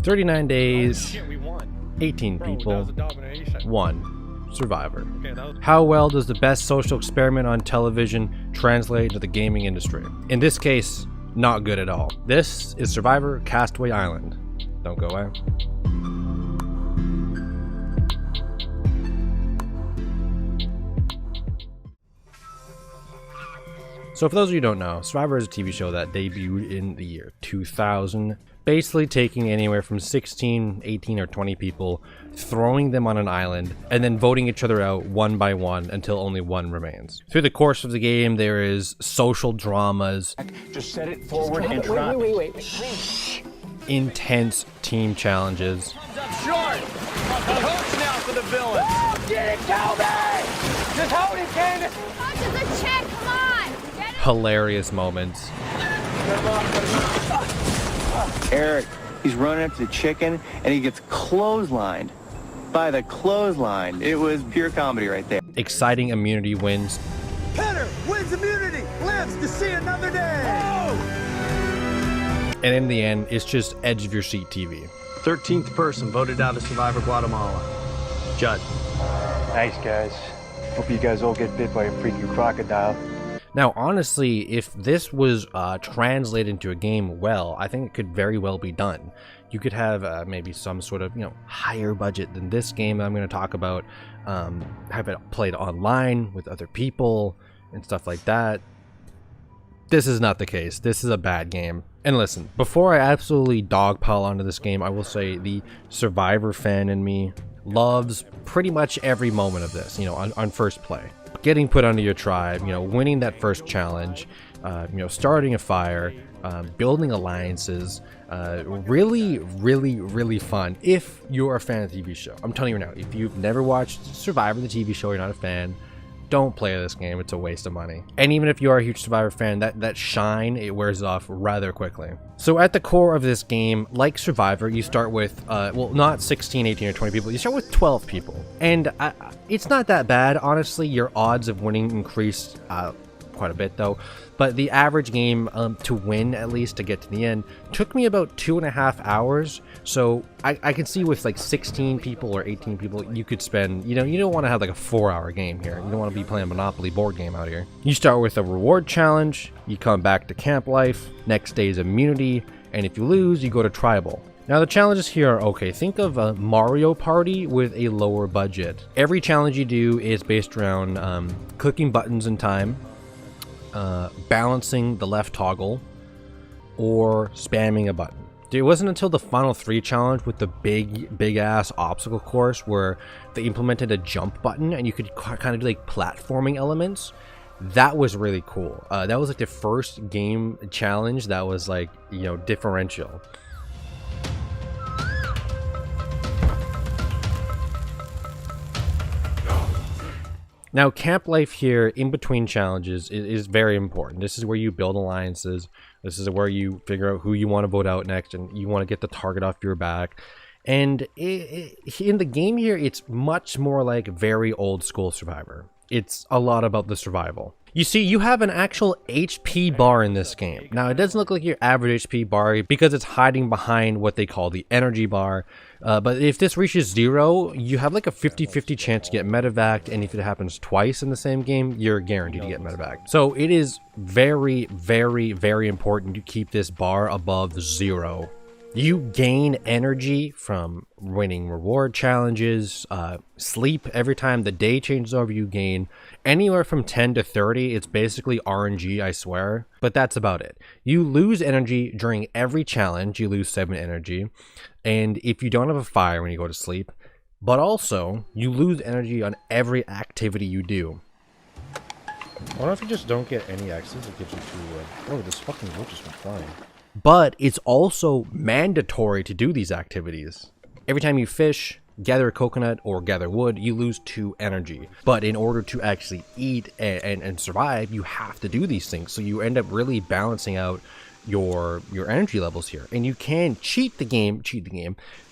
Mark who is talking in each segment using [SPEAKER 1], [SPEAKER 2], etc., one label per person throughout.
[SPEAKER 1] 39 days,
[SPEAKER 2] Shit, we won.
[SPEAKER 1] 18
[SPEAKER 2] Bro, that
[SPEAKER 1] people,
[SPEAKER 2] was a domination.
[SPEAKER 1] 1 survivor.
[SPEAKER 2] Okay, that was...
[SPEAKER 1] How well does the best social experiment on television translate to the gaming industry? In this case, not good at all. This is Survivor Castaway Island. Don't go away. So for those of you who don't know, Survivor is a TV show that debuted in the year 2000, basically taking anywhere from 16, 18, or 20 people, throwing them on an island, and then voting each other out one by one until only one remains. Through the course of the game, there is social dramas,
[SPEAKER 3] just set it forward and try.
[SPEAKER 4] Wait.
[SPEAKER 1] intense team challenges,
[SPEAKER 2] Up short! Coach now for the villain!
[SPEAKER 4] Oh, get it, Toby! Just hold it, Candace!
[SPEAKER 5] Coach is a check, come on! Get it?
[SPEAKER 1] hilarious moments,
[SPEAKER 3] Eric, he's running up to the chicken and he gets clotheslined by the clothesline. It was pure comedy right there.
[SPEAKER 1] exciting immunity wins,
[SPEAKER 4] Penner wins immunity, lives to see another day!
[SPEAKER 1] and in the end, it's just edge of your seat TV.
[SPEAKER 6] 13th person voted out of Survivor Guatemala. Judd.
[SPEAKER 7] Nice, guys. Hope you guys all get bit by a freaking crocodile.
[SPEAKER 1] Now, honestly, if this was translated into a game well, I think it could very well be done. You could have maybe some sort of, higher budget than this game that I'm going to talk about. Have it played online with other people and stuff like that. This is not the case. This is a bad game. And listen, before I absolutely dogpile onto this game, I will say the Survivor fan in me loves pretty much every moment of this, on first play. Getting put under your tribe, winning that first challenge, starting a fire, building alliances, really fun if you're a fan of the TV show. I'm telling you now, if you've never watched Survivor the TV show, you're not a fan, don't play this game. It's a waste of money. And even if you are a huge Survivor fan, that shine, it wears off rather quickly. So at the core of this game, like Survivor, you start with, not 16, 18, or 20 people. You start with 12 people. And it's not that bad. Honestly, your odds of winning increase quite a bit, though. But the average game to win, at least to get to the end, took me about 2.5 hours. So I can see with like 16 people or 18 people, you could spend, you don't want to have like a 4-hour game here. You don't want to be playing a Monopoly board game out here. You start with a reward challenge, you come back to camp life, next day's immunity, and if you lose, you go to tribal. Now the challenges here are okay. Think of a Mario Party with a lower budget. Every challenge you do is based around clicking buttons in time, balancing the left toggle, or spamming a button. It wasn't until the final 3 challenge with the big ass obstacle course where they implemented a jump button and you could kind of do like platforming elements. That was really cool. That was like the first game challenge that was like, differential. Now, camp life here in between challenges is very important. This is where you build alliances. This is where you figure out who you want to vote out next, and you want to get the target off your back. And in the game here, it's much more like very old school Survivor. It's a lot about the survival. You see, you have an actual HP bar in this game. Now, it doesn't look like your average HP bar because it's hiding behind what they call the energy bar. But if this reaches 0, you have like a 50-50 chance to get medevaced, and if it happens twice in the same game, you're guaranteed to get medevaced. So it is very important to keep this bar above 0. You gain energy from winning reward challenges, sleep. Every time the day changes over, you gain anywhere from 10 to 30. It's basically RNG, I swear. But that's about it. You lose energy during every challenge. You lose 7 energy. And if you don't have a fire when you go to sleep, but also you lose energy on every activity you do. I wonder if you just don't get any access, it gives you to, oh, this fucking roach just went flying. But it's also mandatory to do these activities. Every time you fish, gather a coconut, or gather wood, you lose 2 energy. But in order to actually eat and survive, you have to do these things. So you end up really balancing out your energy levels here. And you can cheat the game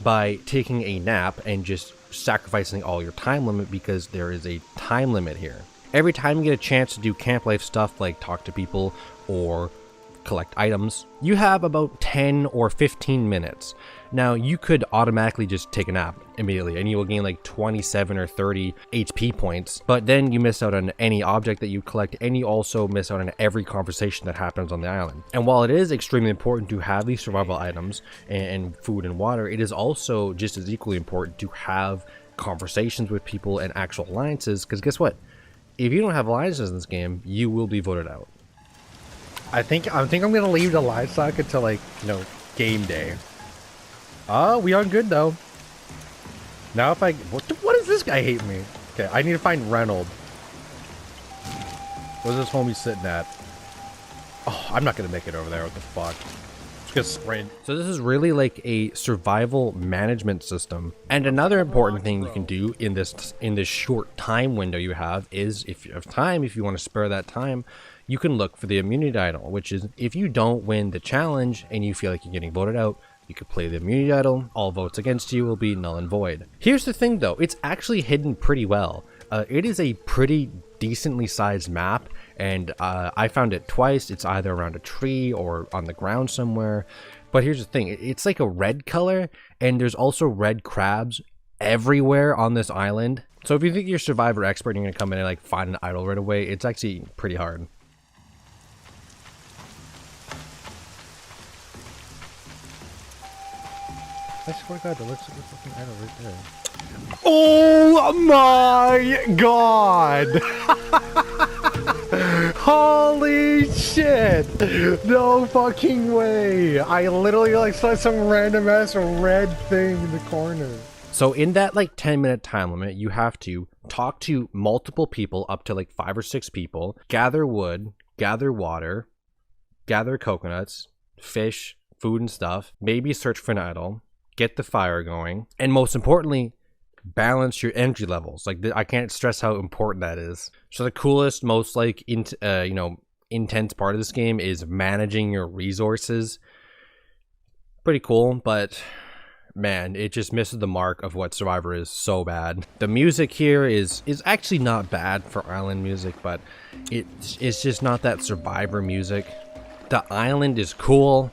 [SPEAKER 1] by taking a nap and just sacrificing all your time limit, because there is a time limit here. Every time you get a chance to do camp life stuff like talk to people or collect items, you have about 10 or 15 minutes. Now, you could automatically just take a nap immediately and you will gain like 27 or 30 HP points, but then you miss out on any object that you collect, and you also miss out on every conversation that happens on the island. And while it is extremely important to have these survival items and food and water, it is also just as equally important to have conversations with people and actual alliances, because guess what? If you don't have alliances in this game, you will be voted out. I think I'm gonna leave the livestock until, like, you know, game day. We are good though. Now if I what does this guy hate me? Okay, I need to find Reynold. Where's this homie sitting at? Oh, I'm not gonna make it over there. What the fuck? Just gonna sprint. So this is really like a survival management system. And another important thing you can do in this short time window you have is, if you have time, if you want to spare that time, you can look for the immunity idol, which is if you don't win the challenge and you feel like you're getting voted out, you could play the immunity idol. All votes against you will be null and void. Here's the thing though, it's actually hidden pretty well. It is a pretty decently sized map, and I found it twice. It's either around a tree or on the ground somewhere. But here's the thing, it's like a red color, and there's also red crabs everywhere on this island. So if you think you're survivor expert and you're gonna come in and like find an idol right away, it's actually pretty hard. I swear to God, that looks like a fucking idol right there. Oh my God! Holy shit! No fucking way! I literally like saw some random ass red thing in the corner. So in that like 10-minute time limit, you have to talk to multiple people, up to like 5 or 6 people, gather wood, gather water, gather coconuts, fish, food and stuff, maybe search for an idol, get the fire going, and most importantly, balance your energy levels. Like, I can't stress how important that is. So the coolest, most like intense part of this game is managing your resources. Pretty cool, but man, it just misses the mark of what Survivor is so bad. The music here is actually not bad for island music, but it's just not that Survivor music. The island is cool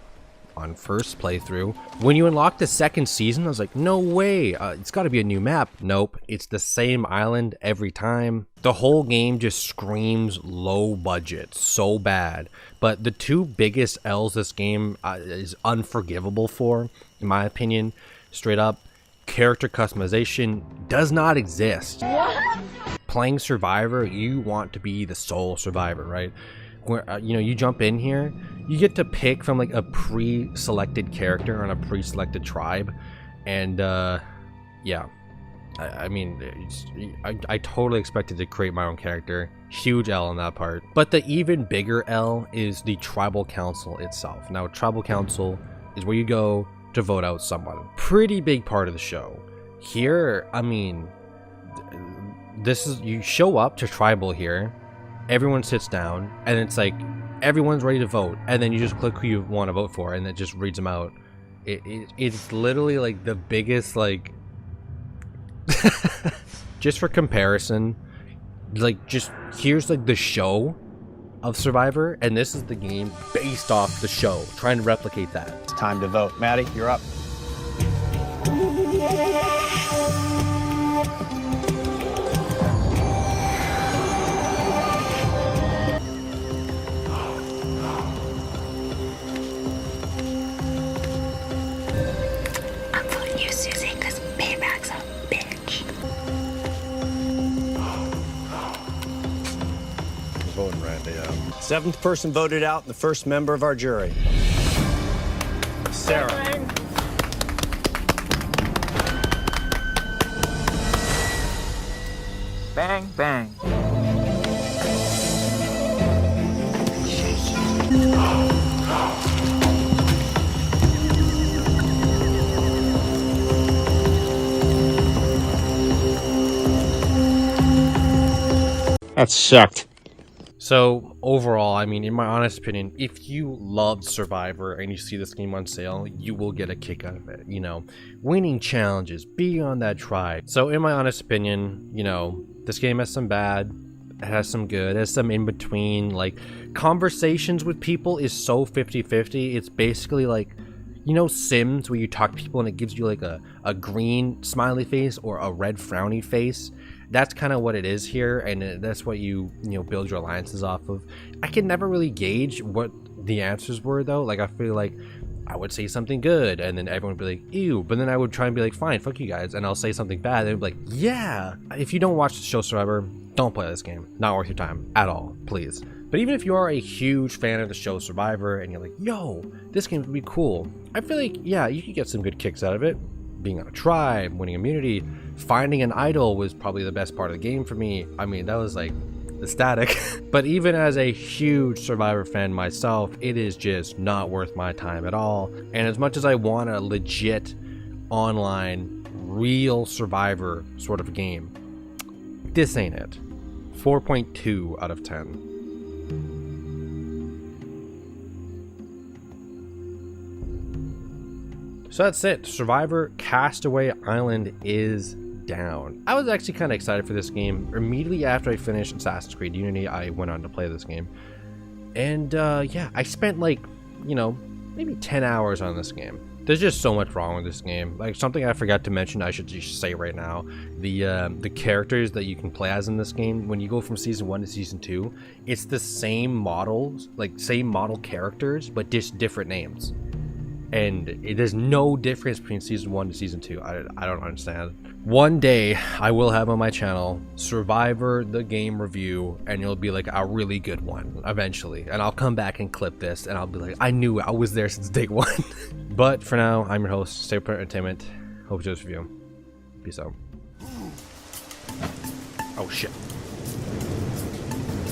[SPEAKER 1] on first playthrough. When you unlock the second season, I was like, no way, it's got to be a new map. Nope, it's the same island every time. The whole game just screams low budget, so bad. But the two biggest L's this game is unforgivable for, in my opinion, straight up, character customization does not exist. What? Playing Survivor, you want to be the sole survivor, right? Where you jump in here, you get to pick from like a pre-selected character on a pre-selected tribe, and yeah, I mean, I totally expected to create my own character. Huge L on that part. But the even bigger L is the tribal council itself. Now, tribal council is where you go to vote out someone. Pretty big part of the show. Here, I mean, this is, you show up to tribal here, everyone sits down, and it's like everyone's ready to vote, and then you just click who you want to vote for, and it just reads them out. It's literally like the biggest, like just for comparison, like, just here's like the show of Survivor, and this is the game based off the show, trying to replicate that.
[SPEAKER 6] It's time to vote. Maddie, you're up.
[SPEAKER 5] I'm voting you, Susie, because Payback's a bitch.
[SPEAKER 1] Voting Randy out.
[SPEAKER 6] 7th person voted out and the first member of our jury. Sarah.
[SPEAKER 3] Bang, bang.
[SPEAKER 7] That sucked.
[SPEAKER 1] So overall, I mean, in my honest opinion, if you loved Survivor and you see this game on sale, you will get a kick out of it. Winning challenges, being on that tribe. So in my honest opinion, this game has some bad, it has some good, it has some in between. Like, conversations with people is so 50-50. It's basically like You know Sims, where you talk to people and it gives you like a green smiley face or a red frowny face? That's kind of what it is here, and that's what you build your alliances off of. I can never really gauge what the answers were though. Like I feel like I would say something good and then everyone would be like, ew, but then I would try and be like, fine, fuck you guys, and I'll say something bad and they'd be like, yeah. If you don't watch the show Survivor, don't play this game. Not worth your time at all, please. But even if you are a huge fan of the show Survivor and you're like, yo, this game would be cool, I feel like, yeah, you could get some good kicks out of it. Being on a tribe, winning immunity, finding an idol was probably the best part of the game for me. I mean, that was like ecstatic. But even as a huge Survivor fan myself, it is just not worth my time at all. And as much as I want a legit online real Survivor sort of game, this ain't it. 4.2 out of 10. So that's it. Survivor Castaway Island is down. I was actually kind of excited for this game. Immediately after I finished Assassin's Creed Unity, I went on to play this game. And yeah, I spent like, maybe 10 hours on this game. There's just so much wrong with this game. Like, something I forgot to mention, I should just say right now. The characters that you can play as in this game, when you go from Season 1 to Season 2, it's the same models, like same model characters, but just different names. And there's no difference between Season 1 to Season 2. I don't understand. One day, I will have on my channel Survivor the game review, and it'll be like a really good one eventually. And I'll come back and clip this, and I'll be like, I knew I was there since day one. But for now, I'm your host, Stay Put Entertainment. Hope you enjoy this review. Peace out. Oh shit.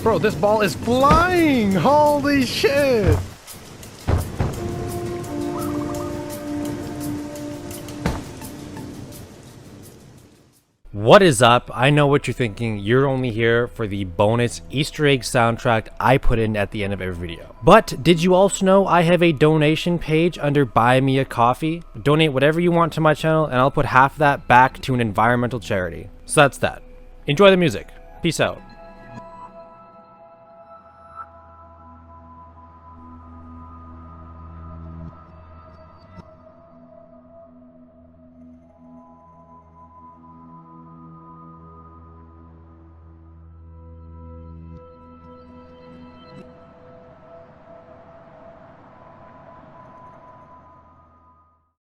[SPEAKER 1] Bro, this ball is flying! Holy shit! What is up? I know what you're thinking. You're only here for the bonus Easter egg soundtrack I put in at the end of every video. But did you also know I have a donation page under Buy Me a Coffee? Donate whatever you want to my channel and I'll put half of that back to an environmental charity. So that's that. Enjoy the music. Peace out.